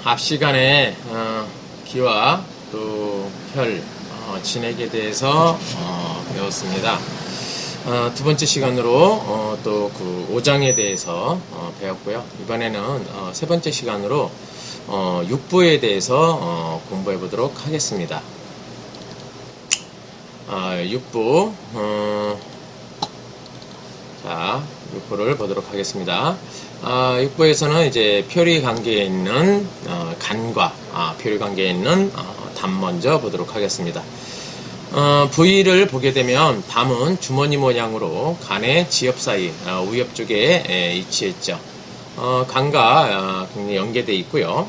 앞 시간에 기와 또 혈, 진액에 대해서 배웠습니다. 두 번째 시간으로 또 그 오장에 대해서 배웠고요. 이번에는 세 번째 시간으로 육부에 대해서 공부해 보도록 하겠습니다. 육부, 자, 육부를 보도록 하겠습니다. 육부에서는 이제 표리 관계에 있는 간과 표리 관계에 있는 담 먼저 보도록 하겠습니다. 부위를 보게 되면 담은 주머니 모양으로 간의 지엽 사이 우엽 쪽에 위치했죠. 간과 굉장히 연계되어 있고요.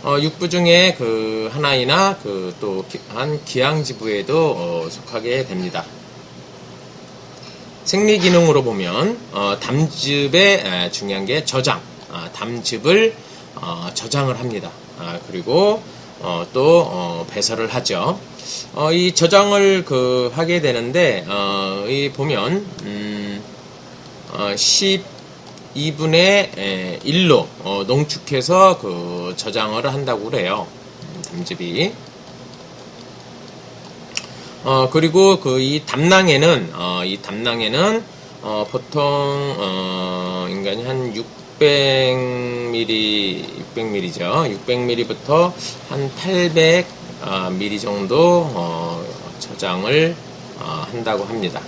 육부 중에 그 하나이나 그 또 한 기항지부에도 속하게 됩니다. 생리 기능으로 보면 담즙의 중요한 게 저장, 담즙을 저장을 합니다. 그리고 또 배설을 하죠. 이 저장을 하게 되는데 이 보면 12분의 1로 농축해서 그 저장을 한다고 그래요. 담즙이. 그리고 이 담낭에는 보통 인간이 한 600ml죠. 600ml부터 한 800ml 정도 저장을 한다고 합니다.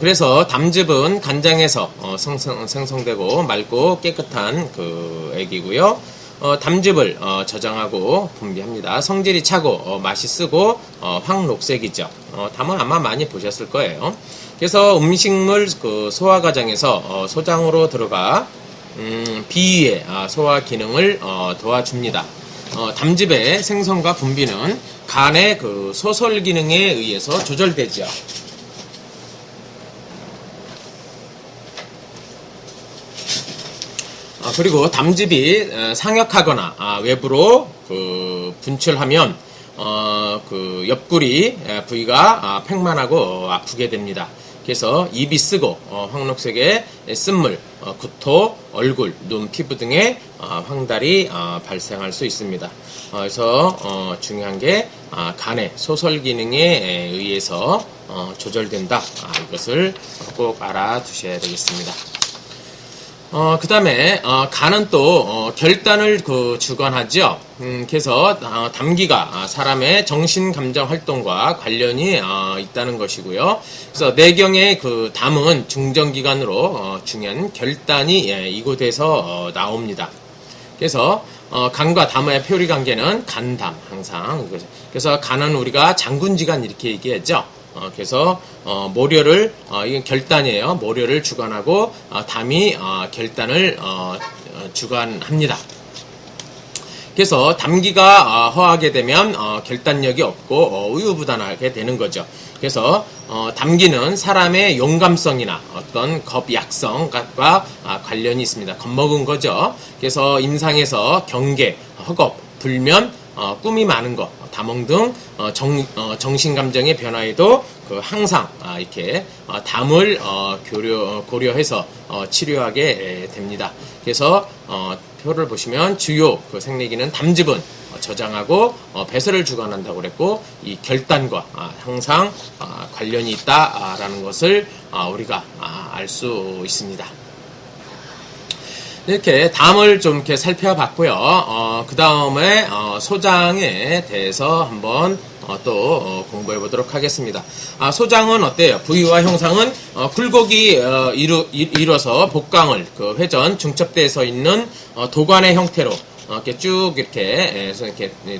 그래서 담즙은 간장에서 생성되고 맑고 깨끗한 그 액이고요. 담즙을 저장하고 분비합니다. 성질이 차고 맛이 쓰고 황록색이죠. 담은 아마 많이 보셨을 거예요. 그래서 음식물 그 소화 과정에서 소장으로 들어가 비위의 소화 기능을 도와줍니다. 담즙의 생성과 분비는 간의 그 소설 기능에 의해서 조절되죠. 그리고 담즙이 상역하거나 외부로 분출하면 그 옆구리 부위가 팽만하고 아프게 됩니다. 그래서 입이 쓰고 황록색의 쓴물, 구토, 얼굴, 눈, 피부 등의 황달이 발생할 수 있습니다. 그래서 중요한 게 간의 소설 기능에 의해서 조절된다. 이것을 꼭 알아두셔야 되겠습니다. 그 다음에 간은 또 결단을 주관하죠. 그래서 담기가 사람의 정신 감정 활동과 관련이 있다는 것이고요. 그래서 뇌경의 그 담은 중정기관으로 중요한 결단이 이곳에서 나옵니다. 그래서 간과 담의 표리 관계는 간담 항상 이거죠. 그래서 간은 우리가 장군지간 이렇게 얘기하죠. 그래서 모료를 이건 결단이에요. 모료를 주관하고 담이 결단을 주관합니다. 그래서 담기가 허하게 되면 결단력이 없고 우유부단하게 되는 거죠. 그래서 담기는 사람의 용감성이나 어떤 겁약성과 관련이 있습니다. 겁먹은 거죠. 그래서 임상에서 경계, 허겁, 불면, 꿈이 많은 것, 다몽 등 정신감정의 변화에도 항상 이렇게 담을 고려해서 치료하게 됩니다. 그래서 표를 보시면 주요 생리기는 담즙은 저장하고 배설을 주관한다고 그랬고 이 결단과 항상 관련이 있다라는 것을 우리가 알 수 있습니다. 이렇게 담을 좀 이렇게 살펴봤고요. 그 다음에 소장에 대해서 한번 또 공부해 보도록 하겠습니다. 소장은 어때요? 부위와 형상은 굴곡이 이뤄서 복강을 회전 중첩대에 서 있는 도관의 형태로 이렇게 쭉 이렇게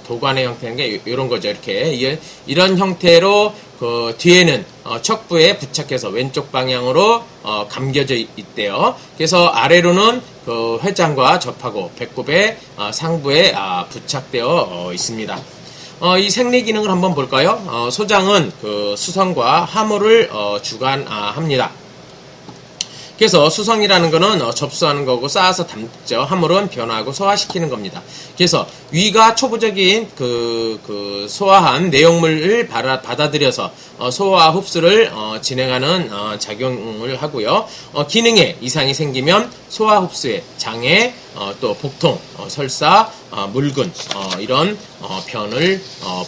도관의 형태인 게 이런 거죠. 이렇게 이런 형태로 그 뒤에는 척부에 부착해서 왼쪽 방향으로 감겨져 있대요. 그래서 아래로는 그 회장과 접하고 배꼽의 상부에 부착되어 있습니다. 이 생리 기능을 한번 볼까요? 소장은 그 수성과 하모를 주관합니다. 그래서 수성이라는 거는 접수하는 거고 쌓아서 담죠. 함으로는 변화하고 소화시키는 겁니다. 그래서 위가 초부적인 그 소화한 내용물을 받아들여서 소화 흡수를 진행하는 작용을 하고요. 기능에 이상이 생기면 소화 흡수에 장애, 또 복통, 설사, 물근 이런 변을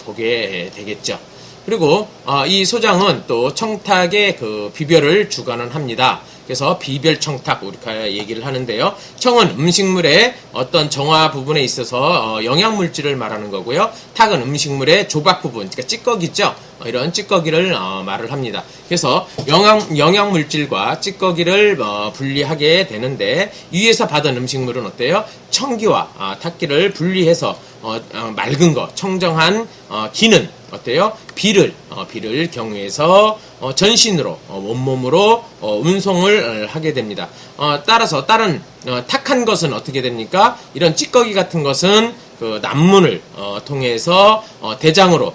보게 되겠죠. 그리고 이 소장은 또 청탁의 그 비별을 주관을 합니다. 그래서 비별청탁 우리가 얘기를 하는데요. 청은 음식물의 어떤 정화 부분에 있어서 영양물질을 말하는 거고요. 탁은 음식물의 조각 부분, 그러니까 찌꺼기죠. 이런 찌꺼기를 말을 합니다. 그래서 영양물질과 찌꺼기를 분리하게 되는데 위에서 받은 음식물은 어때요? 청기와 탁기를 분리해서 맑은 거, 청정한 기는 어때요? 비를 경유해서 전신으로 온몸으로 운송을 하게 됩니다. 따라서 다른 탁한 것은 어떻게 됩니까? 이런 찌꺼기 같은 것은 그 난문을 통해서 대장으로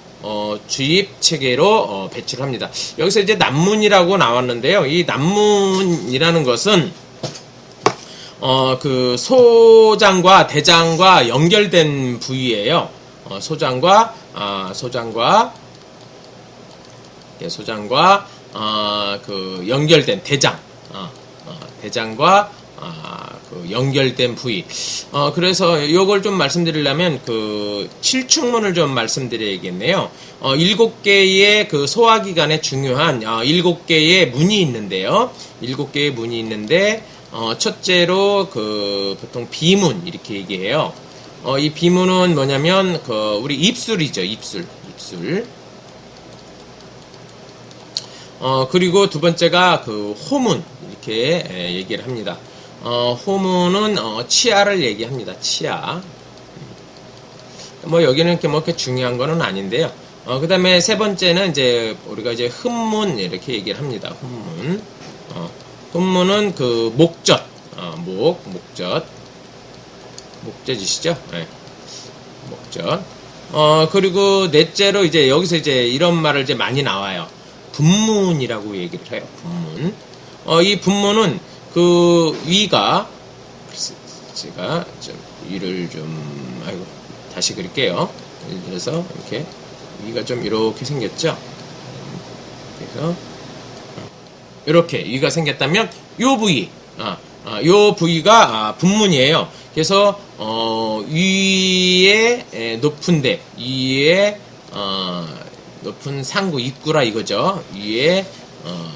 주입 체계로 배출합니다. 여기서 이제 난문이라고 나왔는데요. 이 난문이라는 것은 그 소장과 대장과 연결된 부위예요. 소장과 그 연결된 대장, 대장과 그 연결된 부위. 그래서 이걸 좀 말씀드리려면 그 칠충문을 좀 말씀드려야겠네요. 7개의 그 소화기관에 중요한 7개의 문이 있는데요. 7개의 문이 있는데 첫째로 그 보통 비문 이렇게 얘기해요. 이 비문은 뭐냐면 그 우리 입술이죠. 입술. 그리고 두 번째가 그 호문 이렇게 얘기를 합니다. 호문은 치아를 얘기합니다. 치아. 뭐 여기는 이렇게 중요한 거는 아닌데요. 그 다음에 세 번째는 이제 우리가 이제 흠문 이렇게 얘기를 합니다. 흠문. 흠문은 그 목젖. 목젖이시죠? 네. 목젖. 그리고 넷째로 이제 여기서 이제 이런 말을 이제 많이 나와요. 분문이라고 얘기를 해요. 분문. 이 분문은 그 위가, 제가 좀 위를 좀, 다시 그릴게요. 예를 들어서 이렇게 위가 좀 이렇게 생겼죠? 그래서 이렇게 위가 생겼다면 요 부위, 요 부위가 분문이에요. 그래서 위에 높은 데, 위에 높은 상구, 입구라 이거죠. 위에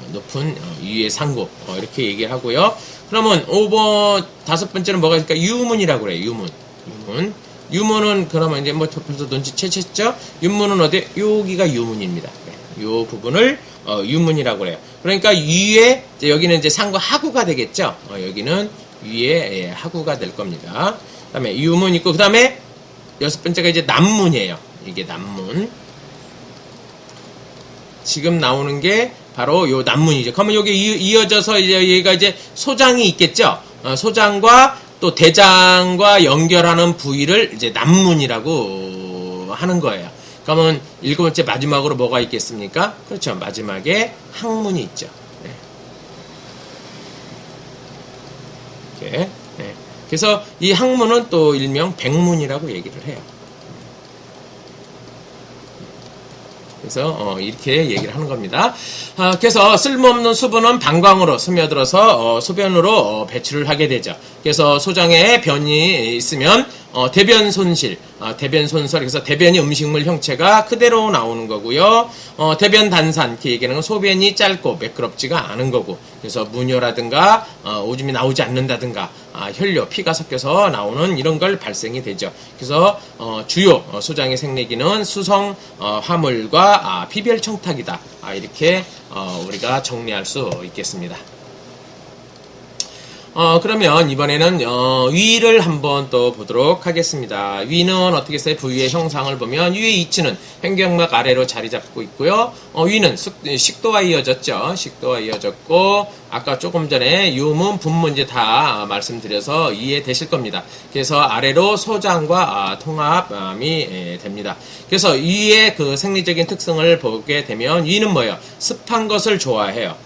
높은 위에 상구 이렇게 얘기를 하고요. 그러면 5번 다섯 번째는 뭐가 있을까? 유문이라고 그래요. 유문은 그러면 이제 뭐 벌써 눈치채셨죠? 유문은 어디? 여기가 유문입니다. 요 부분을 유문이라고 그래요. 그러니까 위에 여기는 이제 상구 하구가 되겠죠. 여기는 위에 하구가 될 겁니다. 그다음에 유문 있고 그다음에 여섯 번째가 이제 남문이에요. 이게 남문. 지금 나오는 게 바로 요 난문이죠. 그러면 여기 이어져서 이제 얘가 이제 소장이 있겠죠. 소장과 또 대장과 연결하는 부위를 이제 난문이라고 하는 거예요. 그러면 일곱 번째 마지막으로 뭐가 있겠습니까? 그렇죠. 마지막에 항문이 있죠. 네. 이렇게. 네. 그래서 이 항문은 또 일명 백문이라고 얘기를 해요. 그래서 이렇게 얘기를 하는 겁니다. 그래서 쓸모없는 수분은 방광으로 스며들어서 소변으로 배출을 하게 되죠. 그래서 소장에 변이 있으면 대변 손실, 대변 손설, 그래서 대변이 음식물 형체가 그대로 나오는 거고요. 대변 단산, 이렇게 얘기하는 건 소변이 짧고 매끄럽지가 않은 거고, 그래서 문효라든가 오줌이 나오지 않는다든가 혈뇨, 피가 섞여서 나오는 이런 걸 발생이 되죠. 그래서 주요 소장의 생리기는 수성, 화물과 비별 청탁이다. 이렇게 우리가 정리할 수 있겠습니다. 그러면 이번에는 위를 한번 또 보도록 하겠습니다. 위는 어떻게 써요? 부위의 형상을 보면 위의 이치는 횡격막 아래로 자리 잡고 있고요. 위는 식도와 이어졌죠. 식도와 이어졌고 아까 조금 전에 유문, 분문 이제 다 말씀드려서 이해되실 겁니다. 그래서 아래로 소장과 통합이 됩니다. 그래서 위의 그 생리적인 특성을 보게 되면 위는 뭐예요? 습한 것을 좋아해요.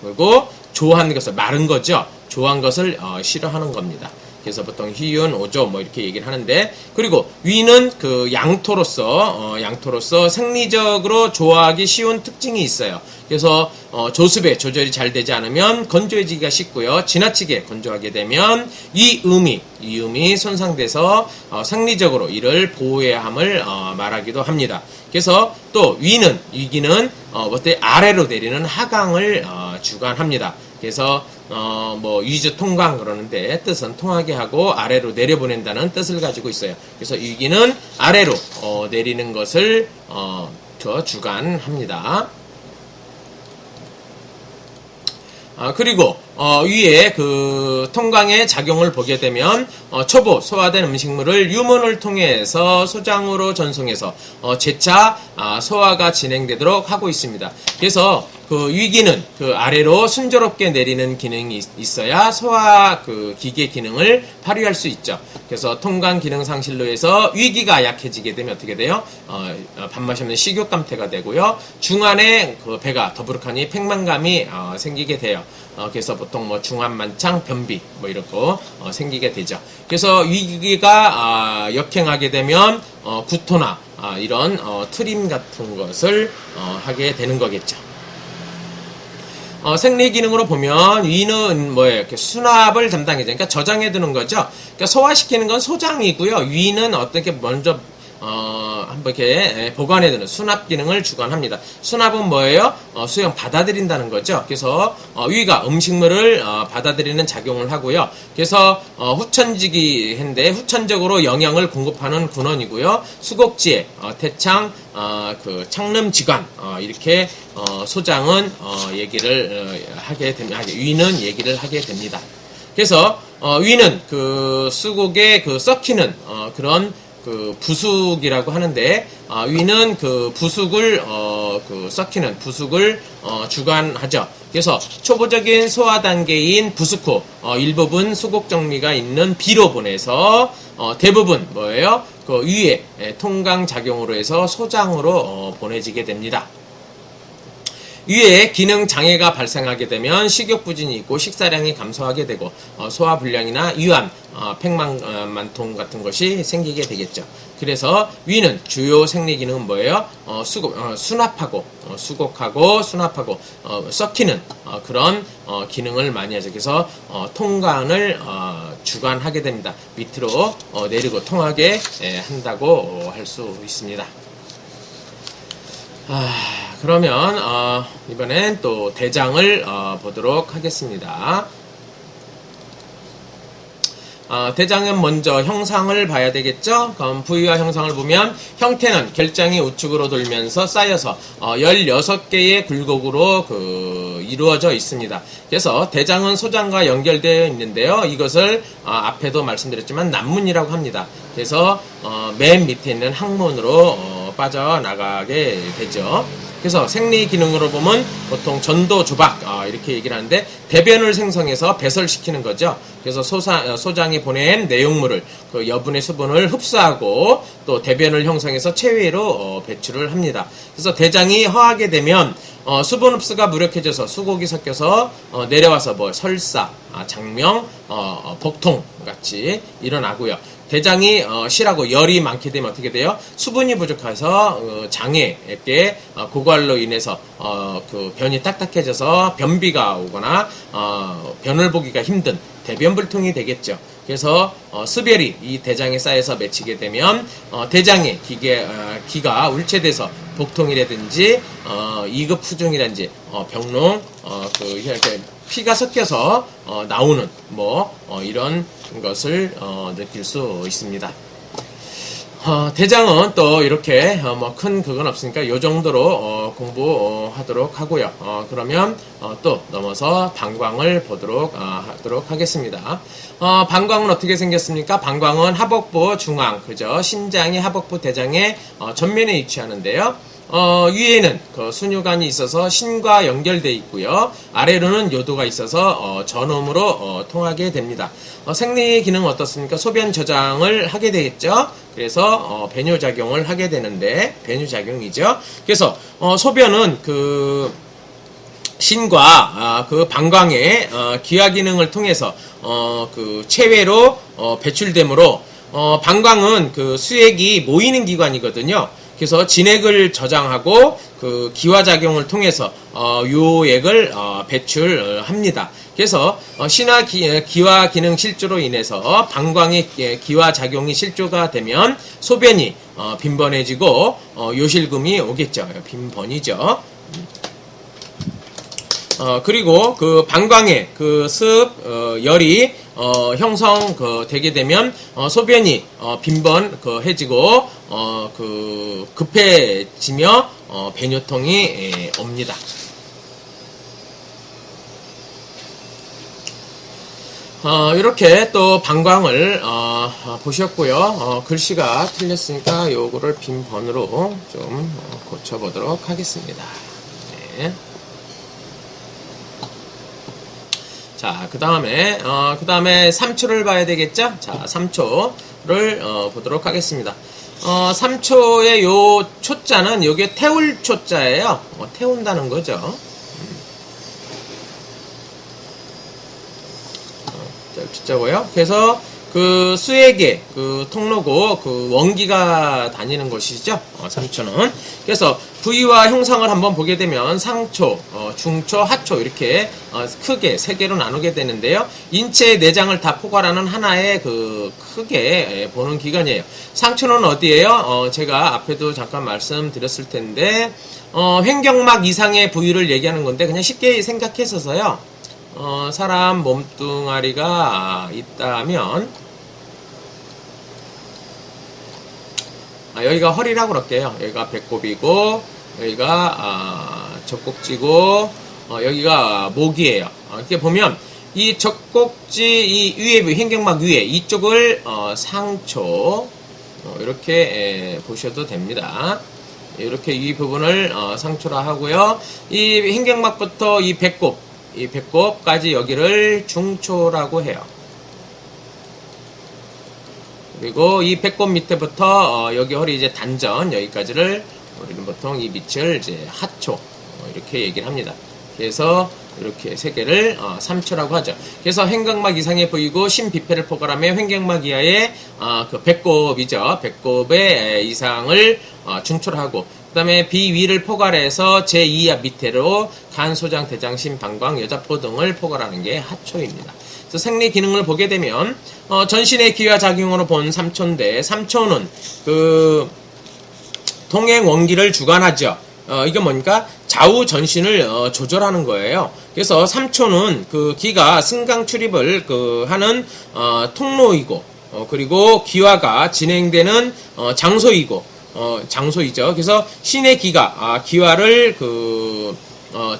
그리고 조한 것을, 마른 거죠. 조한 것을 싫어하는 겁니다. 그래서 보통 희윤, 오조 뭐 이렇게 얘기를 하는데, 그리고 위는 그 양토로서 생리적으로 조화하기 쉬운 특징이 있어요. 그래서 조습에 조절이 잘 되지 않으면 건조해지기가 쉽고요. 지나치게 건조하게 되면 이 음이 손상돼서 생리적으로 이를 보호해야 함을 말하기도 합니다. 그래서 또 위기는 아래로 내리는 하강을 주관합니다. 그래서 위주 통강 그러는데 뜻은 통하게 하고 아래로 내려보낸다는 뜻을 가지고 있어요. 그래서 위기는 아래로 내리는 것을 주관합니다. 그리고 위에 그 통강의 작용을 보게 되면 초보 소화된 음식물을 유문을 통해서 소장으로 전송해서 재차 소화가 진행되도록 하고 있습니다. 그래서 그 위기는 그 아래로 순조롭게 내리는 기능이 있어야 소화 그 기계 기능을 발휘할 수 있죠. 그래서 통강 기능 상실로 해서 위기가 약해지게 되면 어떻게 돼요? 밥맛이 없는 식욕감퇴가 되고요. 중안에 그 배가 더부룩하니 팽만감이 생기게 돼요. 그래서 보통 뭐 중안만창, 변비 뭐 이런 거 생기게 되죠. 그래서 위기가 역행하게 되면 구토나 이런 트림 같은 것을 하게 되는 거겠죠. 생리 기능으로 보면 위는 뭐예요? 이렇게 수납을 담당해줘. 그러니까 저장해 두는 거죠. 그러니까 소화시키는 건 소장이고요. 위는 어떻게 먼저 한번 이렇게 보관해두는 수납 기능을 주관합니다. 수납은 뭐예요? 수용 받아들인다는 거죠. 그래서 위가 음식물을 받아들이는 작용을 하고요. 그래서 후천지기인데 후천적으로 영양을 공급하는 군원이고요. 수곡지에 태창, 그 창름지관 이렇게 소장은 얘기를 하게 됩니다. 위는 얘기를 하게 됩니다. 그래서 위는 그 수곡에 그 썩히는 그런 그 부숙이라고 하는데 위는 그 부숙을 그 썩히는 부숙을 주관하죠. 그래서 초보적인 소화 단계인 부숙 후 일부분 수곡 정리가 있는 비로 보내서 대부분 뭐예요? 그 위에 통강 작용으로 해서 소장으로 보내지게 됩니다. 위에 기능 장애가 발생하게 되면 식욕 부진이 있고 식사량이 감소하게 되고 소화불량이나 유암, 팽만통 같은 것이 생기게 되겠죠. 그래서 위는 주요 생리 기능은 뭐예요? 수납하고 수곡하고 수납하고 썩히는 그런 기능을 많이 하죠. 그래서 통강을 주관하게 됩니다. 밑으로 내리고 통하게 한다고 할 수 있습니다. 그러면 이번엔 또 대장을 보도록 하겠습니다. 대장은 먼저 형상을 봐야 되겠죠? 그럼 부위와 형상을 보면 형태는 결장이 우측으로 돌면서 쌓여서 16개의 굴곡으로 이루어져 있습니다. 그래서 대장은 소장과 연결되어 있는데요. 이것을 앞에도 말씀드렸지만 난문이라고 합니다. 그래서 맨 밑에 있는 항문으로 빠져나가게 되죠. 그래서 생리 기능으로 보면 보통 전도 조박 이렇게 얘기를 하는데 대변을 생성해서 배설시키는 거죠. 그래서 소장이 보낸 내용물을 그 여분의 수분을 흡수하고 또 대변을 형성해서 체외로 배출을 합니다. 그래서 대장이 허하게 되면 수분 흡수가 무력해져서 수곡이 섞여서 내려와서 뭐 설사, 장명, 복통 같이 일어나고요. 대장이 실하고 열이 많게 되면 어떻게 돼요? 수분이 부족해서 장에게 고갈로 인해서 그 변이 딱딱해져서 변비가 오거나 변을 보기가 힘든 대변불통이 되겠죠. 그래서 습열이 이 대장에 쌓여서 맺히게 되면 대장의 기가 울체돼서 복통이라든지 2급 후중이라든지 병농 이렇게 피가 섞여서 나오는 이런 것을 느낄 수 있습니다. 대장은 또 이렇게 큰 그건 없으니까 요 정도로 공부하도록 하고요. 그러면 또 넘어서 방광을 보도록 하도록 하겠습니다. 방광은 어떻게 생겼습니까? 방광은 하복부 중앙, 그죠? 신장이 하복부 대장의 전면에 위치하는데요. 위에는 그 순유관이 있어서 신과 연결되어 있고요. 아래로는 요도가 있어서 전음으로 통하게 됩니다. 생리 기능은 어떻습니까? 소변 저장을 하게 되겠죠. 그래서 배뇨작용을 하게 되는데 배뇨작용이죠. 그래서 소변은 신과 그 방광의 기화 기능을 통해서 그 체외로 배출되므로 방광은 그 수액이 모이는 기관이거든요. 그래서 진액을 저장하고 그 기화 작용을 통해서 요액을 배출합니다. 그래서 신화 기화 기능 실조로 인해서 방광의 기화 작용이 실조가 되면 소변이 빈번해지고 요실금이 오겠죠. 빈번이죠. 그리고 그 방광의 그 열이 형성 되게 되면 소변이 빈번해지고 그 급해지며 배뇨통이 옵니다. 이렇게 또 방광을 보셨고요. 글씨가 틀렸으니까 요거를 빈번으로 좀 고쳐보도록 하겠습니다. 네. 자, 그 다음에 3초를 봐야 되겠죠? 자, 3초를 보도록 하겠습니다. 3초의 요 초자는 요게 태울 초자예요. 태운다는 거죠. 초자고요. 그래서 그 수액의 그 통로고 그 원기가 다니는 곳이죠. 3초는. 그래서 부위와 형상을 한번 보게 되면 상초, 중초, 하초 이렇게 크게 세 개로 나누게 되는데요. 인체의 내장을 다 포괄하는 하나의 그 크게 보는 기관이에요. 상초는 어디예요? 제가 앞에도 잠깐 말씀드렸을 텐데 횡격막 이상의 부위를 얘기하는 건데 그냥 쉽게 생각했어서요. 사람 몸뚱아리가 있다면 여기가 허리라고 그럴게요. 여기가 배꼽이고 여기가 젖꼭지고 여기가 목이에요. 이렇게 보면 이 젖꼭지 이 위에 횡격막 위에 이쪽을 상초 이렇게 보셔도 됩니다. 이렇게 이 부분을 상초라 하고요. 이 횡격막부터 이 배꼽까지 여기를 중초라고 해요. 그리고 이 배꼽 밑에부터 여기 허리 이제 단전 여기까지를 우리는 보통 이 밑을 이제 하초 이렇게 얘기를 합니다. 그래서 이렇게 세 개를 3초라고 하죠. 그래서 횡격막 이상에 보이고 심비폐를 포괄하며 횡격막 이하의 그 배꼽이죠. 배꼽의 이상을 중초로 하고 그 다음에 비위를 포괄해서 제2야 밑으로 간, 소장, 대장, 심, 방광, 여자포 등을 포괄하는 게 하초입니다. 그래서 생리 기능을 보게 되면 전신의 기화 작용으로 본 3초인데 3초는 그 통행 원기를 주관하죠. 이게 뭐니까 좌우 전신을 조절하는 거예요. 그래서 3초는 그 기가 승강 출입을 하는 통로이고 그리고 기화가 진행되는 장소이죠. 그래서 신의 기가 기화를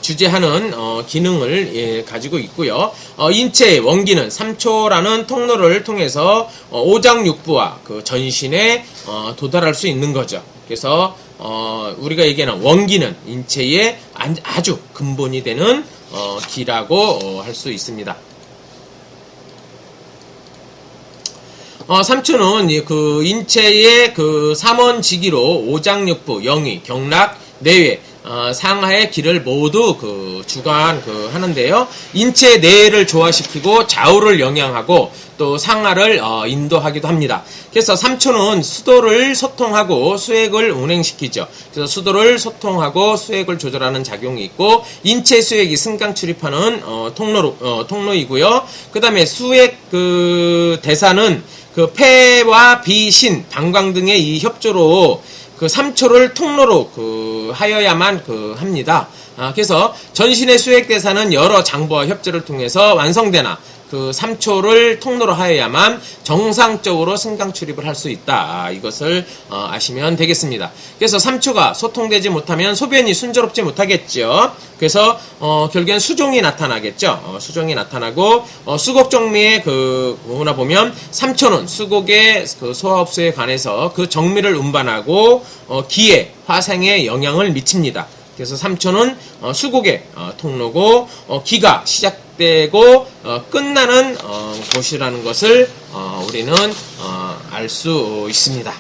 주재하는 기능을 가지고 있고요. 인체의 원기는 3초라는 통로를 통해서 오장육부와 그 전신에 도달할 수 있는 거죠. 그래서 우리가 얘기하는 원기는 인체의 아주 근본이 되는 기라고 할 수 있습니다. 3초는 그 인체의 그 삼원지기로 오장육부, 영위, 경락, 내외, 상하의 기를 모두 하는데요. 인체 내를 조화시키고 좌우를 영향하고 또 상하를 인도하기도 합니다. 그래서 3초는 수도를 소통하고 수액을 운행시키죠. 그래서 수도를 소통하고 수액을 조절하는 작용이 있고 인체 수액이 승강 출입하는 통로이고요. 그 다음에 수액 대사는 폐와 비, 신, 방광 등의 이 협조로 3초를 통로로 하여야만 합니다. 그래서 전신의 수액 대사는 여러 장부와 협조를 통해서 완성되나 3초를 통로로 하여야만 정상적으로 승강 출입을 할 수 있다. 이것을 아시면 되겠습니다. 그래서 3초가 소통되지 못하면 소변이 순조롭지 못하겠죠. 그래서 결국엔 수종이 나타나겠죠. 수종이 나타나고 수곡 정미의 보나 보면 3초는 수곡의 소화흡수에 관해서 그 정미를 운반하고 기에 화생에 영향을 미칩니다. 그래서 3초는 수곡의 통로고 기가 시작되고 끝나는 곳이라는 것을 우리는 알 수 있습니다.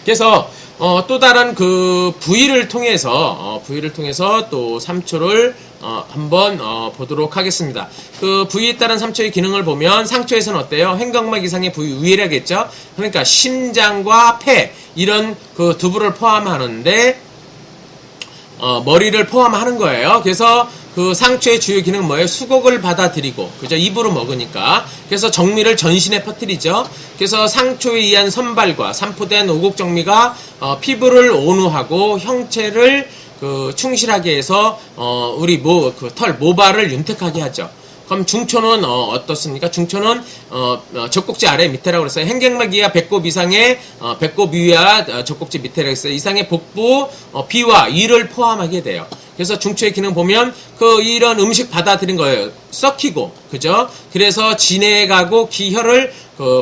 그래서 또 다른 그 부위를 통해서 또 삼초를 한번 보도록 하겠습니다. 그 부위에 따른 삼초의 기능을 보면 상초에서는 어때요? 횡격막 이상의 부위 위라겠죠? 그러니까 심장과 폐 이런 그 두부를 포함하는데 머리를 포함하는 거예요. 그래서 그 상초의 주요 기능은 뭐예요? 수곡을 받아들이고, 그죠? 입으로 먹으니까. 그래서 정미를 전신에 퍼뜨리죠. 그래서 상초에 의한 선발과 산포된 오곡정미가 피부를 온후하고 형체를 그 충실하게 해서 우리 털 모발을 윤택하게 하죠. 그럼 중초는 어떻습니까? 중초는 젖꼭지 아래 밑에라고 그랬어요. 횡격막 이하 배꼽 이상의 배꼽 위와 젖꼭지 밑에라고 했어요. 이상의 복부, 비와 위를 포함하게 돼요. 그래서 중초의 기능 보면 이런 음식 받아들인 거예요. 썩히고, 그죠? 그래서 진액하고 기혈을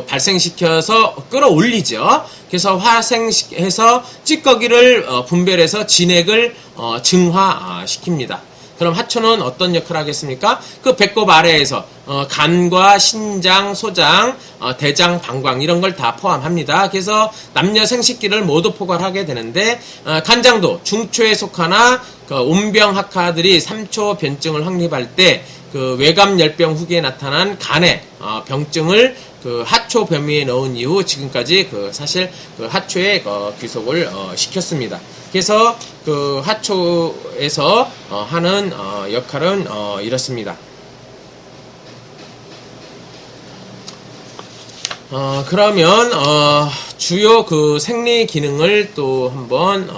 발생시켜서 끌어올리죠. 그래서 화생해서 찌꺼기를 분별해서 진액을 증화시킵니다. 그럼 하초는 어떤 역할을 하겠습니까? 그 배꼽 아래에서 간과 신장, 소장, 대장, 방광 이런 걸 다 포함합니다. 그래서 남녀 생식기를 모두 포괄하게 되는데 간장도 중초에 속하나 온병학하들이 삼초 변증을 확립할 때 그 외감열병 후기에 나타난 간의 병증을 그 하초 변미에 넣은 이후 지금까지 사실 그 하초에 귀속을 시켰습니다. 그래서 그 하초에서 하는 역할은 이렇습니다. 그러면 주요 그 생리 기능을 또 한번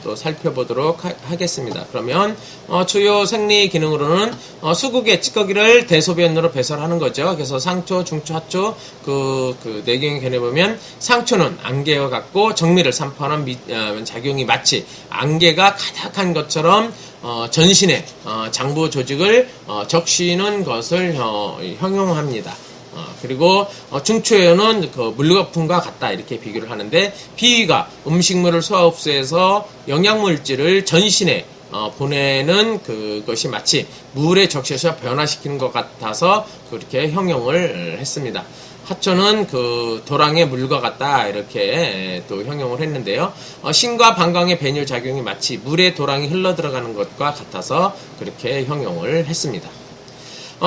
또 살펴보도록 하겠습니다. 그러면 주요 생리 기능으로는 수국의 찌꺼기를 대소변으로 배설하는 거죠. 그래서 상초, 중초, 하초 그 내경의 견해 보면 상초는 안개와 같고 정미를 산포하는 작용이 마치 안개가 가득한 것처럼 전신의 장부 조직을 적시는 것을 형용합니다. 그리고 중초에는 그 물거품과 같다 이렇게 비교를 하는데 비위가 음식물을 소화 흡수해서 영양물질을 전신에 보내는 그것이 마치 물에 적셔서 변화시키는 것 같아서 그렇게 형용을 했습니다. 하초는 그 도랑의 물과 같다 이렇게 또 형용을 했는데요. 신과 방광의 배뇨 작용이 마치 물에 도랑이 흘러 들어가는 것과 같아서 그렇게 형용을 했습니다.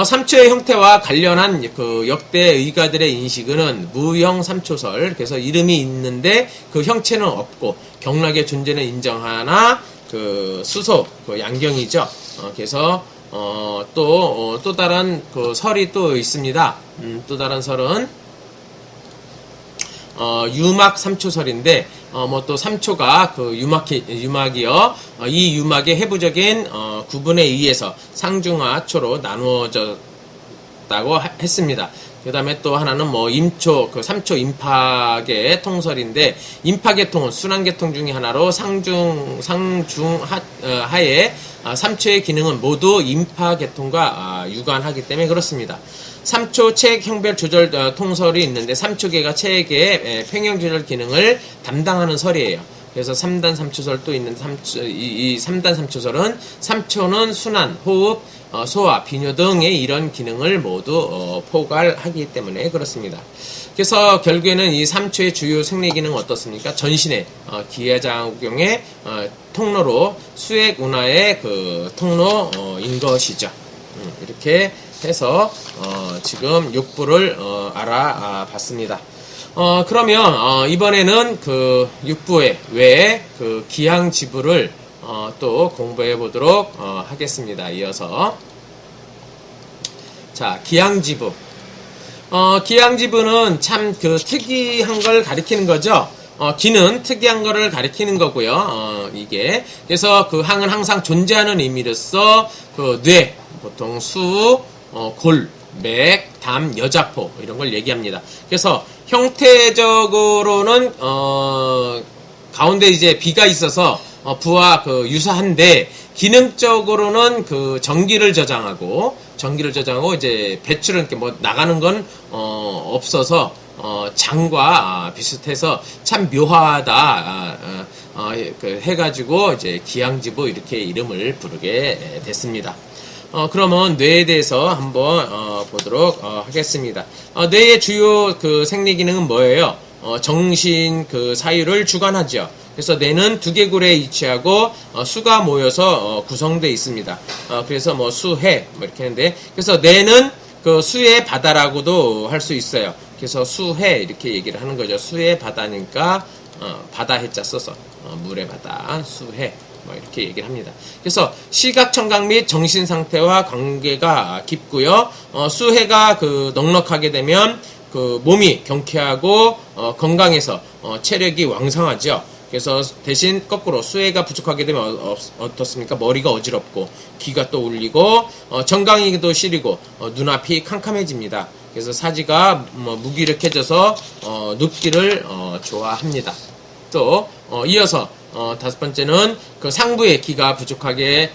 삼초의 형태와 관련한 그 역대 의가들의 인식은 무형 삼초설, 그래서 이름이 있는데 그 형체는 없고 경락의 존재는 인정하나 그 수소, 그 양경이죠. 그래서 또 다른 그 설이 또 있습니다. 또 다른 설은 유막 삼초설인데 또 삼초가 그 유막이요. 이 유막의 해부적인 구분에 의해서 상중하초로 나누어졌다고 했습니다. 그 다음에 또 하나는 임초, 그 삼초 임파계 통설인데, 임파계통은 순환계통 중의 하나로 하에 삼초의 기능은 모두 임파계통과 유관하기 때문에 그렇습니다. 삼초 체액 형별 조절 통설이 있는데, 삼초계가 체액의 팽형 조절 기능을 담당하는 설이에요. 그래서 3단 삼초설도 있는데, 이 3단 삼초설은 삼초는 순환, 호흡, 소화, 비뇨 등의 이런 기능을 모두 포괄하기 때문에 그렇습니다. 그래서 결국에는 이 삼초의 주요 생리 기능은 어떻습니까? 전신의 기하작용의 통로로 수액 운하의 그 통로인 것이죠. 이렇게 해서 지금 육부를 알아봤습니다. 그러면 이번에는 그 육부의 외에 그 기항지부를 또 공부해 보도록 하겠습니다. 이어서 자, 기항지부. 기항지부는 참 그 특이한 걸 가리키는 거죠. 기는 특이한 거를 가리키는 거고요. 이게 그래서 그 항은 항상 존재하는 의미로서 그 뇌, 보통 수, 골, 맥, 담, 여자포 이런 걸 얘기합니다. 그래서 형태적으로는 가운데 이제 비가 있어서 부와 그 유사한데, 기능적으로는 그 전기를 저장하고 이제 배출은 이렇게 나가는 건 없어서 장과 비슷해서 참 묘하다 그 해가지고 이제 기항지부 이렇게 이름을 부르게 됐습니다. 그러면 뇌에 대해서 한번 보도록 하겠습니다. 뇌의 주요 그 생리 기능은 뭐예요? 정신 그 사유를 주관하죠. 그래서 뇌는 두개골에 위치하고 수가 모여서 구성되어 있습니다. 그래서 뭐 수해 뭐 이렇게 하는데, 그래서 뇌는 그 수의 바다라고도 할 수 있어요. 그래서 수해 이렇게 얘기를 하는 거죠. 수의 바다니까 바다 해자 써서 물의 바다 수해 뭐 이렇게 얘기를 합니다. 그래서 시각 청각 및 정신 상태와 관계가 깊고요. 수해가 그 넉넉하게 되면 그 몸이 경쾌하고 건강해서 체력이 왕성하죠. 그래서 대신 거꾸로 수해가 부족하게 되면 어떻습니까? 머리가 어지럽고 귀가 또 울리고 정강이도 시리고 눈앞이 캄캄해집니다. 그래서 사지가 무기력해져서 눕기를 좋아합니다. 또 이어서 다섯 번째는 그 상부의 기가 부족하게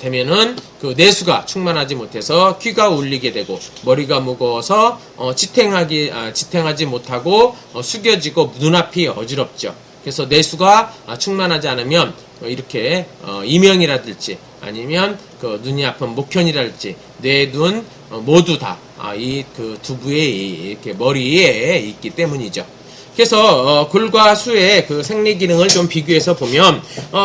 되면은 그 내수가 충만하지 못해서 귀가 울리게 되고 머리가 무거워서 지탱하지 못하고 숙여지고 눈앞이 어지럽죠. 그래서 내수가 충만하지 않으면 이렇게 이명이라든지 아니면 그 눈이 아픈 목현이랄지 뇌, 눈 모두 다 이 그 두부에 이렇게 머리에 있기 때문이죠. 그래서 골과 수의 그 생리 기능을 좀 비교해서 보면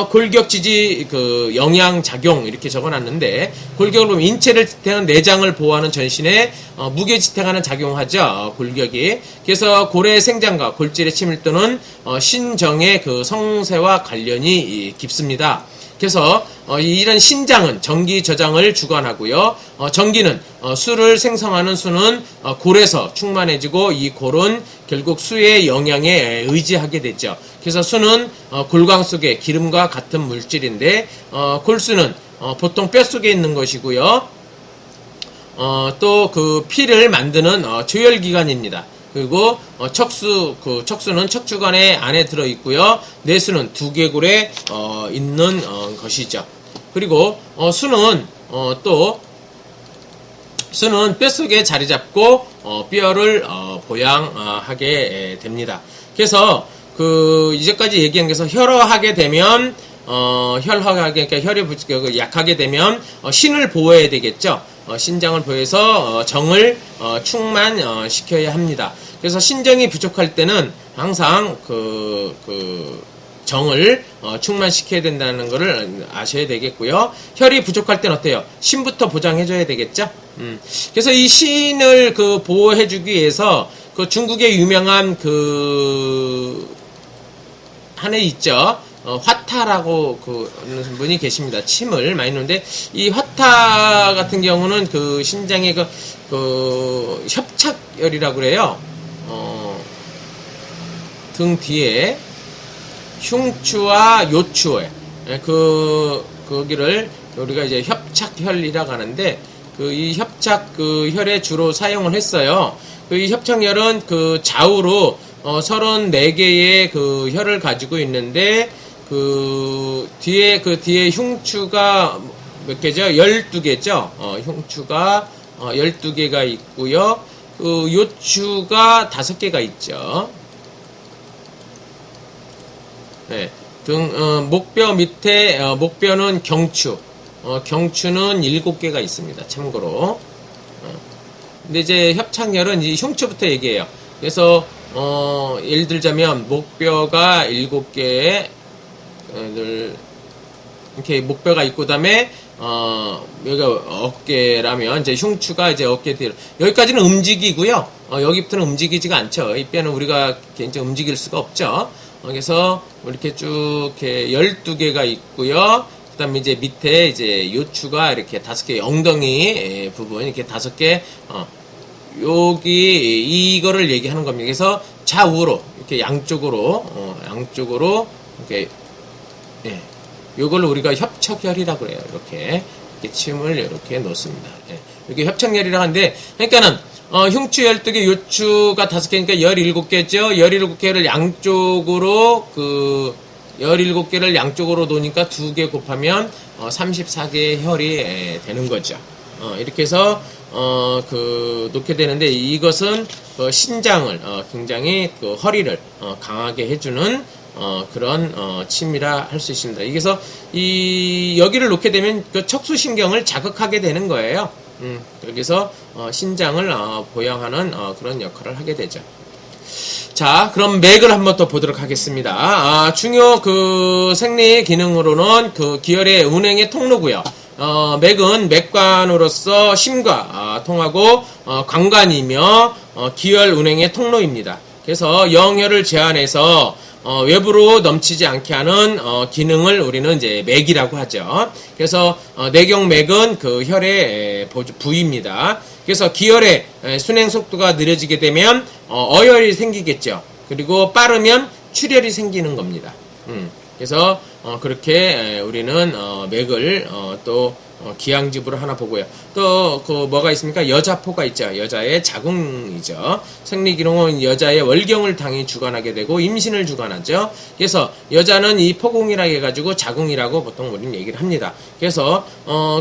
골격 지지 그 영양 작용 이렇게 적어놨는데, 골격을 보면 인체를 지탱하는 내장을 보호하는 전신에 무게 지탱하는 작용하죠. 골격이. 그래서 골의 생장과 골질의 친밀도는 신정의 그 성세와 관련이 깊습니다. 그래서 이런 신장은 전기 저장을 주관하고요. 전기는 수를 생성하는 수는 골에서 충만해지고 이 골은 결국 수의 영향에 의지하게 되죠. 그래서 수는 골강 속의 기름과 같은 물질인데 골수는 보통 뼈 속에 있는 것이고요. 또 그 피를 만드는 조혈기관입니다. 그리고 척수는 척추관에 안에 들어 있고요. 뇌수는 두개골에 있는 것이죠. 그리고 수는 수는 뼛속에 자리 잡고 뼈를 보양하게 됩니다. 그래서 그 이제까지 얘기한 게서 혈화하게 되면 그러니까 혈이 약하게 되면 신을 보호해야 되겠죠. 신장을 보호해서 정을 충만시켜야 합니다. 그래서 신정이 부족할 때는 항상 정을 충만시켜야 된다는 것을 아셔야 되겠고요. 혈이 부족할 때는 어때요? 신부터 보장해줘야 되겠죠? 그래서 이 신을 보호해주기 위해서 그 중국의 유명한 한애 있죠? 화타라고 분이 계십니다. 침을 많이 놓는데, 이 화타 같은 경우는 그 신장의 협착열이라고 그래요. 등 뒤에 흉추와 요추에 거기를 우리가 이제 협착혈이라고 하는데, 이 협착혈에 주로 사용을 했어요. 이 협착혈은 좌우로 34개의 혈을 가지고 있는데, 뒤에 흉추가 몇 개죠? 12개죠? 흉추가 12개가 있고요. 요추가 5개가 있죠. 네. 목뼈 밑에, 목뼈는 경추. 경추는 7개가 있습니다. 참고로. 근데 이제 협착혈은 이 흉추부터 얘기해요. 그래서, 예를 들자면, 목뼈가 7개에, 이렇게 목뼈가 있고, 그 다음에, 여기가 어깨라면, 이제 흉추가 이제 어깨 뒤로. 여기까지는 움직이고요. 여기부터는 움직이지가 않죠. 이 뼈는 우리가 개인적으로 움직일 수가 없죠. 그래서, 이렇게 쭉, 이렇게 12개가 있고요. 그 다음에 이제 밑에 이제 요추가 이렇게 5개, 엉덩이 부분, 이렇게 5개, 이거를 얘기하는 겁니다. 그래서 좌우로, 이렇게 양쪽으로, 이렇게, 예. 요걸 우리가 협착혈이라고 그래요. 이렇게 침을 이렇게 놓습니다. 예. 이게 협착혈이라고 하는데, 그러니까는, 흉추 12개, 요추가 5개니까 17개죠. 17개를 양쪽으로, 17개를 양쪽으로 놓으니까 2개 곱하면, 34개의 혈이 되는 거죠. 이렇게 해서, 놓게 되는데, 이것은, 신장을, 굉장히, 허리를, 강하게 해주는, 그런, 침이라 할 수 있습니다. 그래서, 여기를 놓게 되면, 척수신경을 자극하게 되는 거예요. 여기서, 신장을, 보양하는, 그런 역할을 하게 되죠. 자, 그럼 맥을 한번 또 보도록 하겠습니다. 중요 그 생리 기능으로는 그 기혈의 운행의 통로고요. 맥은 맥관으로서 심과 통하고 관관이며 기혈 운행의 통로입니다. 그래서 영혈을 제한해서 외부로 넘치지 않게 하는 기능을 우리는 이제 맥이라고 하죠. 그래서 뇌경맥은 그 혈의 부위입니다. 그래서 기혈의 순행 속도가 느려지게 되면 어혈이 생기겠죠. 그리고 빠르면 출혈이 생기는 겁니다. 그래서 그렇게 우리는 맥을 또 기양집으로 하나 보고요. 또 그 뭐가 있습니까? 여자포가 있죠. 여자의 자궁이죠. 생리기능은 여자의 월경을 당연히 주관하게 되고 임신을 주관하죠. 그래서 여자는 이 포궁이라 해가지고 자궁이라고 보통 우리는 얘기를 합니다. 그래서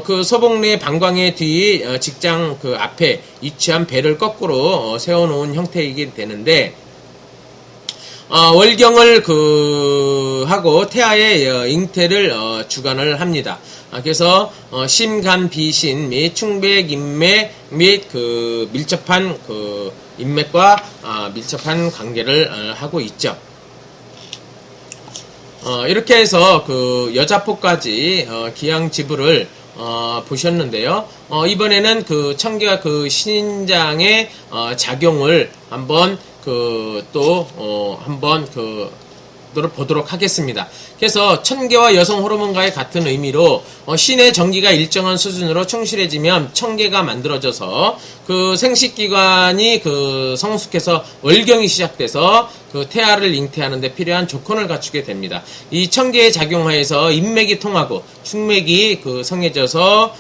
그 소복내 방광의 뒤 직장 그 앞에 위치한 배를 거꾸로 세워놓은 형태이게 되는데, 월경을 하고 태아의 잉태를 주관을 합니다. 그래서 심, 간, 비신 및 충백, 인맥 및 그 밀접한 그 인맥과 밀접한 관계를 하고 있죠. 이렇게 해서 그 여자포까지 기양지부를 보셨는데요. 이번에는 그 청계와 그 신장의 작용을 한번 한번 보도록 하겠습니다. 그래서 청계와 여성 호르몬과의 같은 의미로 신의 전기가 일정한 수준으로 충실해지면 청계가 만들어져서 그 생식기관이 그 성숙해서 월경이 시작돼서 그 태아를 잉태하는 데 필요한 조건을 갖추게 됩니다. 이 청계의 작용하에서 인맥이 통하고 충맥이 그 성해져서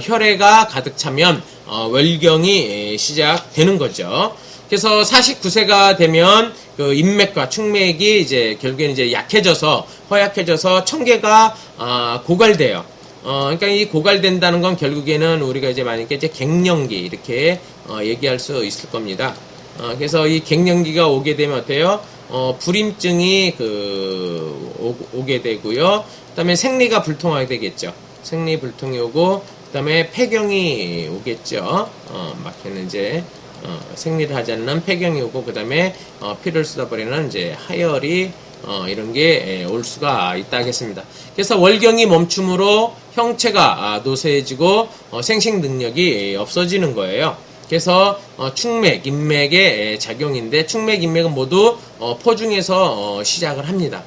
혈액가 가득 차면 월경이 시작되는 거죠. 그래서 49세가 되면 그 인맥과 충맥이 이제 결국에는 이제 허약해져서 청계가 고갈돼요. 그러니까 이 고갈된다는 건 결국에는 우리가 이제 만약에 이제 갱년기 이렇게 얘기할 수 있을 겁니다. 그래서 이 갱년기가 오게 되면 어때요? 불임증이 오게 되고요. 그다음에 생리가 불통하게 되겠죠. 생리 불통이 오고, 그다음에 폐경이 오겠죠. 막혀는 이제 생리를 하지 않는 폐경이 오고, 그 다음에 피를 쏟아버리는 이제 하열이 이런 게 올 수가 있다 하겠습니다. 그래서 월경이 멈춤으로 형체가 노쇠해지고 생식 능력이 없어지는 거예요. 그래서 충맥, 인맥의 작용인데, 충맥, 인맥은 모두 포중에서 시작을 합니다.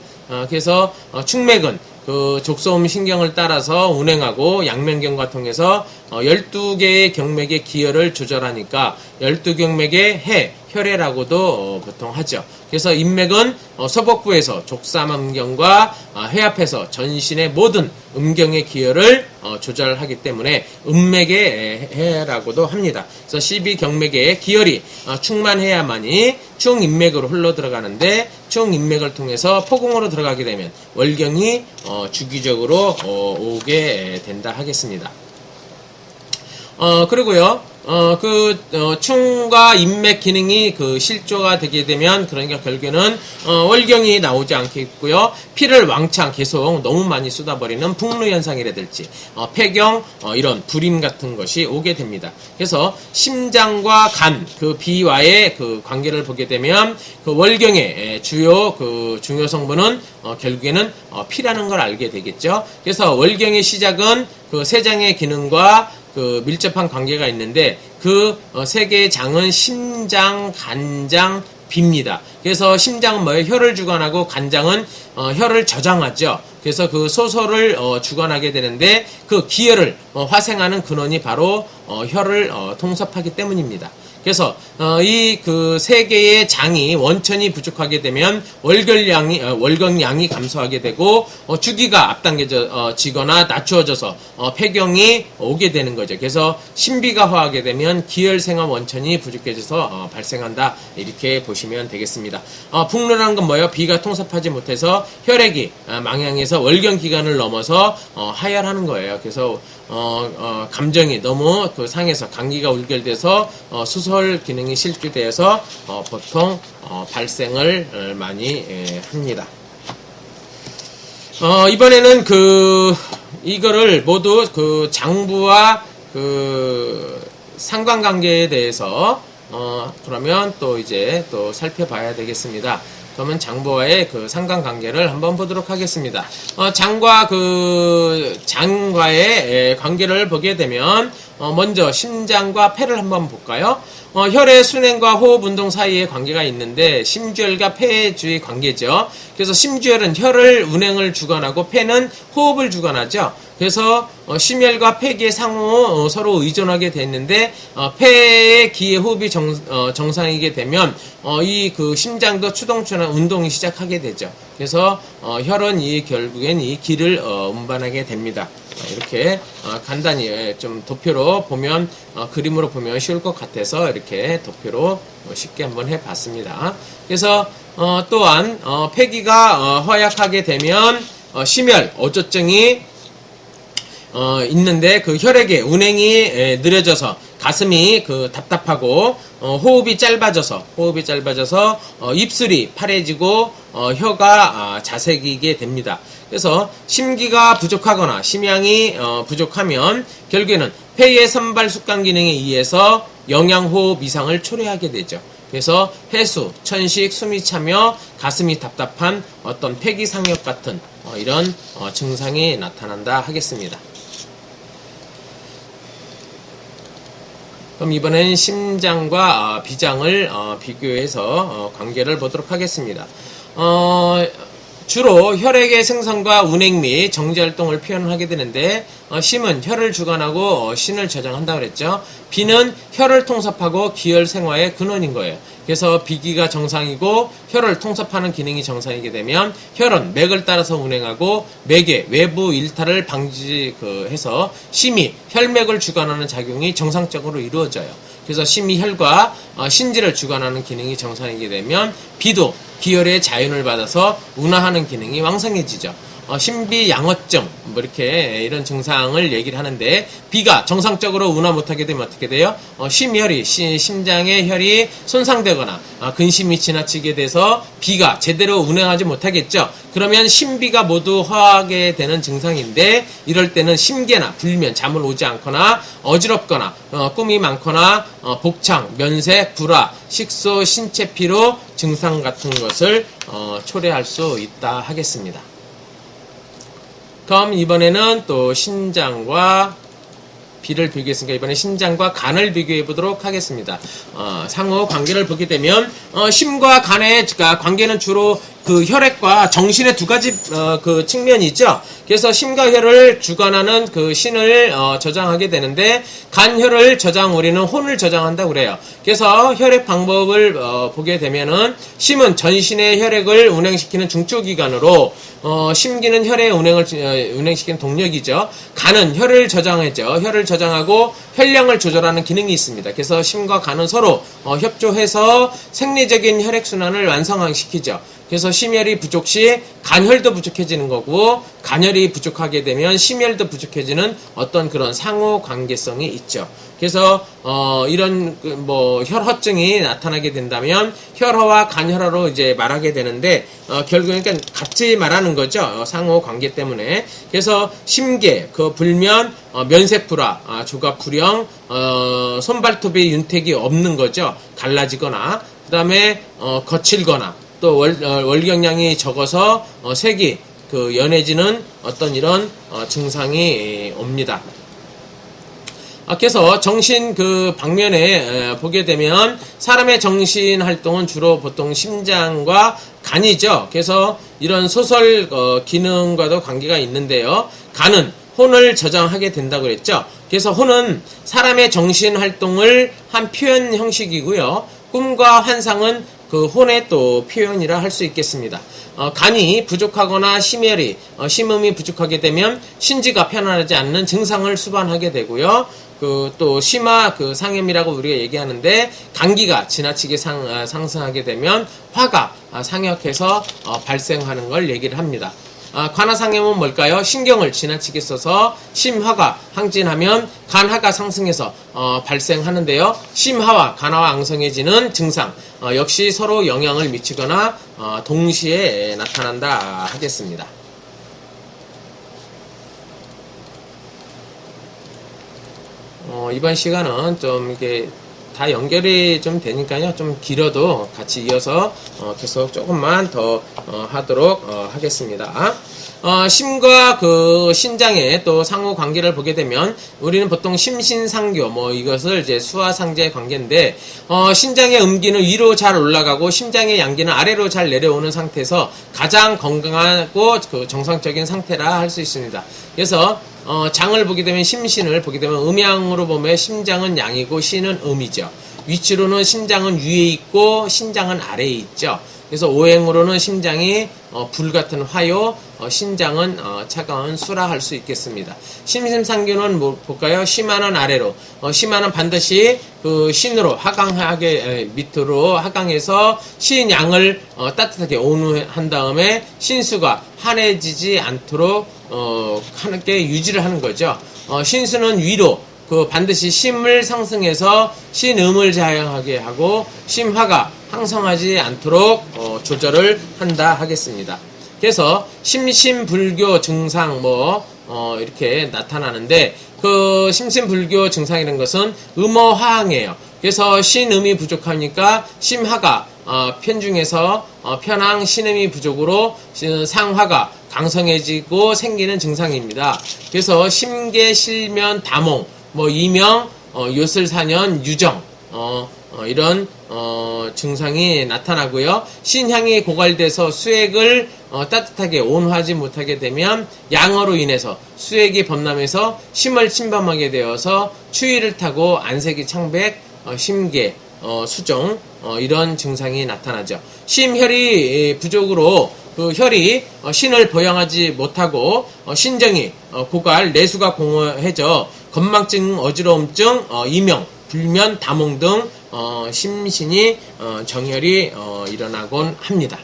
그래서 충맥은 그 족소음 신경을 따라서 운행하고 양면경과 통해서 12개의 경맥의 기혈을 조절하니까 12경맥의 혈해라고도 보통 하죠. 그래서 인맥은 서복부에서 족삼음경과 해압해서 전신의 모든 음경의 기혈을 조절하기 때문에 음맥의 해라고도 합니다. 그래서 12경맥의 기혈이 충만해야만이 충인맥으로 흘러 들어가는데, 충인맥을 통해서 포궁으로 들어가게 되면 월경이 주기적으로 오게 된다 하겠습니다. 그리고요, 충과 인맥 기능이 실조가 되게 되면, 그러니까 결국에는 월경이 나오지 않겠고요. 피를 왕창 계속 너무 많이 쏟아버리는 북루 현상이라든지 폐경, 이런 불임 같은 것이 오게 됩니다. 그래서 심장과 간 비와의 관계를 보게 되면 월경의 주요 중요 성분은 결국에는 피라는 걸 알게 되겠죠. 그래서 월경의 시작은 세장의 기능과 밀접한 관계가 있는데, 세 개의 장은 심장, 간장, 비입니다. 그래서 심장은 뭐예요? 혈을 주관하고, 간장은 혈을 저장하죠. 그래서 소소를 주관하게 되는데, 기혈을 화생하는 근원이 바로 혈을 통섭하기 때문입니다. 그래서 이 세 개의 장이 원천이 부족하게 되면 월경량이 감소하게 되고 주기가 앞당겨지거나 낮추어져서 폐경이 오게 되는 거죠. 그래서 신비가 허하게 되면 기혈생화 원천이 부족해져서 발생한다, 이렇게 보시면 되겠습니다. 북루라는 건 뭐예요? 비가 통섭하지 못해서 혈액이 망향해서 월경 기간을 넘어서 하혈하는 거예요. 그래서 감정이 너무 상해서 감기가 울결돼서 수설 기능이 실추돼서 보통 발생을 많이 합니다. 이번에는 이거를 모두 장부와 상관관계에 대해서 그러면 또 이제 또 살펴봐야 되겠습니다. 그러면 장부와의 그 상관관계를 한번 보도록 하겠습니다. 장과의 관계를 보게 되면, 먼저 심장과 폐를 한번 볼까요? 혈의 순행과 호흡 운동 사이에 관계가 있는데 심주혈과 폐주의 관계죠. 그래서 심주혈은 혈을 운행을 주관하고 폐는 호흡을 주관하죠. 그래서 심혈과 폐기의 상호 서로 의존하게 됐는데 폐의 기의 호흡이 정상이게 되면 이 그 심장도 추동추나 운동이 시작하게 되죠. 그래서 혈은 결국엔 이 기를 운반하게 됩니다. 이렇게 간단히 좀 도표로 보면 그림으로 보면 쉬울 것 같아서 이렇게 도표로 쉽게 한번 해봤습니다. 그래서 또한 폐기가 허약하게 되면 심혈 어조증이 있는데 그 혈액의 운행이 느려져서 가슴이 답답하고 호흡이 짧아져서 입술이 파래지고 혀가 자색이게 됩니다. 그래서 심기가 부족하거나 심양이 부족하면 결국에는 폐의 선발 숙강 기능에 의해서 영양호흡 이상을 초래하게 되죠. 그래서 해수, 천식, 숨이 차며 가슴이 답답한 어떤 폐기상역 같은 이런 증상이 나타난다 하겠습니다. 그럼 이번엔 심장과 비장을 비교해서 관계를 보도록 하겠습니다. 주로 혈액의 생성과 운행 및 정지활동을 표현하게 되는데 심은 혈을 주관하고 신을 저장한다고 그랬죠. 비는 혈을 통섭하고 기혈 생화의 근원인 거예요. 그래서 비기가 정상이고 혈을 통섭하는 기능이 정상이게 되면 혈은 맥을 따라서 운행하고 맥의 외부 일탈을 방지해서 심이 혈맥을 주관하는 작용이 정상적으로 이루어져요. 그래서 심이 혈과 신지를 주관하는 기능이 정상이게 되면 비도 기혈의 자윤을 받아서 운하하는 기능이 왕성해지죠. 심비양어증 이렇게 이런 증상을 얘기를 하는데 비가 정상적으로 운하 못하게 되면 어떻게 돼요? 심혈이 심장의 혈이 손상되거나 근심이 지나치게 돼서 비가 제대로 운행하지 못하겠죠. 그러면 심비가 모두 허하게 되는 증상인데 이럴 때는 심계나 불면, 잠을 오지 않거나 어지럽거나 꿈이 많거나 복창, 면색, 불화, 식소, 신체 피로 증상 같은 것을 초래할 수 있다 하겠습니다. 그럼 이번에는 또 신장과 비를 비교했으니까 이번에 신장과 간을 비교해 보도록 하겠습니다. 상호 관계를 보게 되면 심과 간의 관계는 주로 그 혈액과 정신의 두 가지 그 측면이 있죠. 그래서 심과 혈을 주관하는 그 신을 저장하게 되는데 간혈을 저장 우리는 혼을 저장한다고 그래요. 그래서 혈액 방법을 보게 되면은 심은 전신의 혈액을 운행시키는 중추기관으로 심기는 혈의 운행을 운행시키는 동력이죠. 간은 혈을 저장하죠. 혈을 저장하고 혈량을 조절하는 기능이 있습니다. 그래서 심과 간은 서로 협조해서 생리적인 혈액 순환을 완성시키죠. 그래서 심혈이 부족 시 간혈도 부족해지는 거고 간혈이 부족하게 되면 심혈도 부족해지는 어떤 그런 상호 관계성이 있죠. 그래서 이런 혈허증이 나타나게 된다면 혈허와 간혈허로 이제 말하게 되는데 결국엔 그러니까 같이 말하는 거죠. 상호 관계 때문에. 그래서 심계, 불면, 면색불화, 조각불형, 손발톱의 윤택이 없는 거죠. 갈라지거나 그다음에 거칠거나 또 월경량이 적어서 색이 연해지는 어떤 이런 증상이 옵니다. 그래서 정신 방면에 보게 되면 사람의 정신 활동은 주로 보통 심장과 간이죠. 그래서 이런 소설 기능과도 관계가 있는데요. 간은 혼을 저장하게 된다고 그랬죠. 그래서 혼은 사람의 정신 활동을 한 표현 형식이고요. 꿈과 환상은 그 혼의 또 표현이라 할 수 있겠습니다. 간이 부족하거나 심혈이 심음이 부족하게 되면 신지가 편안하지 않는 증상을 수반하게 되고요. 또 심화 상염이라고 우리가 얘기하는데 감기가 지나치게 상승하게 되면 화가 상역해서 발생하는 걸 얘기를 합니다. 관하상염은 뭘까요? 신경을 지나치게 써서 심화가 항진하면 간하가 상승해서 발생하는데요. 심하와 간하와 앙성해지는 증상 역시 서로 영향을 미치거나 동시에 나타난다 하겠습니다. 이번 시간은 좀 이렇게 다 연결이 좀 되니까요. 좀 길어도 같이 이어서 계속 조금만 더 하도록 하겠습니다. 심과 그 신장의 또 상호 관계를 보게 되면 우리는 보통 심신상교 뭐 이것을 이제 수화상제의 관계인데 신장의 음기는 위로 잘 올라가고 심장의 양기는 아래로 잘 내려오는 상태에서 가장 건강하고 그 정상적인 상태라 할 수 있습니다. 그래서 장을 보게 되면 심신을 보게 되면 음양으로 보면 심장은 양이고 신은 음이죠. 위치로는 심장은 위에 있고 신장은 아래에 있죠. 그래서 오행으로는 심장이 불같은 화요, 신장은 차가운 수라 할 수 있겠습니다. 심심상교는 뭐 볼까요? 심화는 아래로, 심화는 반드시 그 신으로 하강하게 밑으로 하강해서 신양을 따뜻하게 온후한 다음에 신수가 한해지지 않도록 함께 유지를 하는 거죠. 신수는 위로 그 반드시 심을 상승해서 신음을 자양하게 하고 심화가 항상하지 않도록 조절을 한다 하겠습니다. 그래서 심신불교 증상 이렇게 나타나는데 그 심신불교 증상이라는 것은 음어화항이에요. 그래서 신음이 부족하니까 심화가 편중해서 편항 신음이 부족으로 상화가 강성해지고 생기는 증상입니다. 그래서 심계 실면 다몽 이명 요술사년 유정 이런 증상이 나타나고요. 신향이 고갈돼서 수액을 따뜻하게 온화하지 못하게 되면 양어로 인해서 수액이 범람해서 심을 침범하게 되어서 추위를 타고 안색이 창백, 심계, 수종 이런 증상이 나타나죠. 심혈이 부족으로 그 혈이 신을 보양하지 못하고 신정이 고갈, 내수가 공허해져 건망증, 어지러움증, 이명, 불면, 다몽 등 심신이 정혈이 일어나곤 합니다.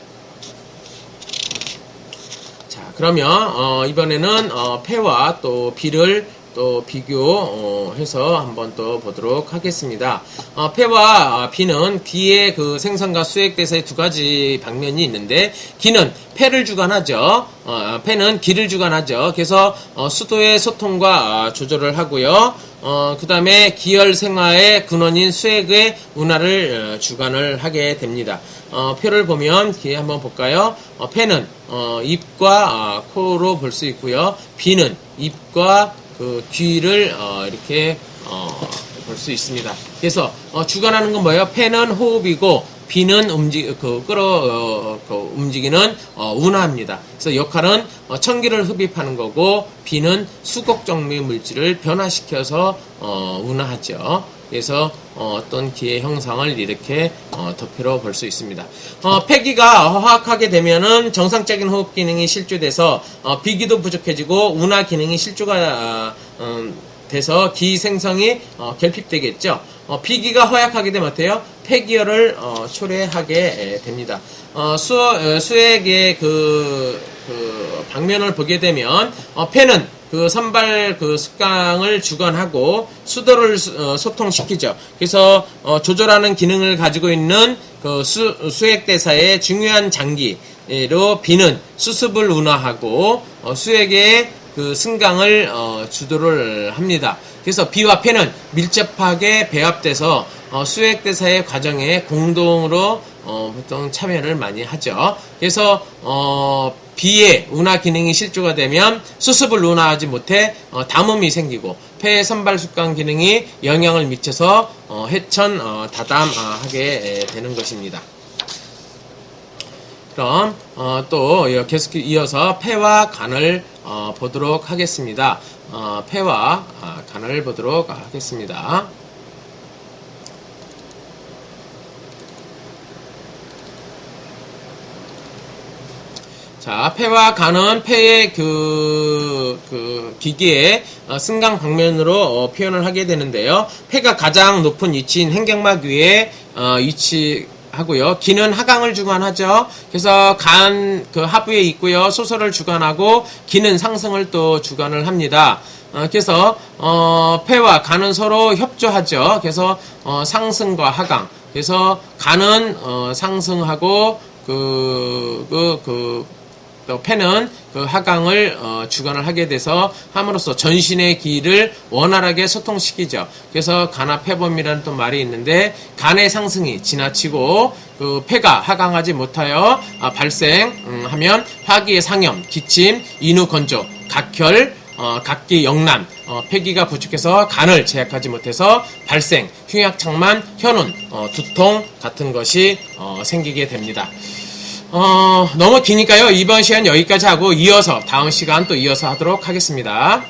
자, 그러면 이번에는 폐와 또 비를 또 비교해서 한번 또 보도록 하겠습니다. 폐와 비는 기의 그 생성과 수액대사의 두 가지 방면이 있는데 기는 폐를 주관하죠. 폐는 기를 주관하죠. 그래서 수도의 소통과 조절을 하고요. 그 다음에 기혈 생화의 근원인 수액의 운하를 주관을 하게 됩니다. 폐를 보면 뒤에 한번 볼까요? 폐는 입과 코로 볼 수 있고요. 비는 입과 그 귀를 이렇게 볼 수 있습니다. 그래서 주관하는 건 뭐예요? 폐는 호흡이고 비는 움직이는 운하입니다. 그래서 역할은 천기를 흡입하는 거고 비는 수곡정미 물질을 변화시켜서 운하하죠. 그래서 어떤 기의 형상을 이렇게 도표로 볼 수 있습니다. 폐기가 허약하게 되면은 정상적인 호흡 기능이 실조돼서 비기도 부족해지고 운하 기능이 실조가 돼서 기 생성이 결핍되겠죠. 비기가 허약하게 되면 어때요? 폐기혈을 초래하게 됩니다. 수액의 그 방면을 보게 되면 폐는 그 선발 그 습강을 주관하고 수도를 소통시키죠. 그래서 조절하는 기능을 가지고 있는 그 수액대사의 중요한 장기로 비는 수습을 운하하고 수액의 그 승강을 주도를 합니다. 그래서 비와 폐는 밀접하게 배합돼서 수액대사의 과정에 공동으로 보통 참여를 많이 하죠. 그래서 비의 운하 기능이 실조가 되면 수습을 운하하지 못해 담음이 생기고 폐의 선발 숙강 기능이 영향을 미쳐서 해천 다담하게 되는 것입니다. 그럼 또 계속 이어서 폐와 간을 보도록 하겠습니다. 폐와 간을 보도록 하겠습니다. 자, 폐와 간은 폐의 기계의 승강 방면으로 표현을 하게 되는데요. 폐가 가장 높은 위치인 횡격막 위에 위치하고요. 기는 하강을 주관하죠. 그래서 간 하부에 있고요. 소설을 주관하고 기는 상승을 또 주관을 합니다. 그래서 폐와 간은 서로 협조하죠. 그래서 상승과 하강. 그래서 간은 상승하고 또 폐는 그 하강을 주관을 하게 돼서 함으로써 전신의 기를 원활하게 소통시키죠. 그래서 간화폐범이라는 또 말이 있는데 간의 상승이 지나치고 그 폐가 하강하지 못하여 발생하면 화기의 상염, 기침, 인후 건조, 각혈, 각기 영남, 폐기가 부족해서 간을 제약하지 못해서 발생, 흉약창만, 현운, 두통 같은 것이 생기게 됩니다. 너무 기니까요. 이번 시간 여기까지 하고 이어서 다음 시간 또 이어서 하도록 하겠습니다.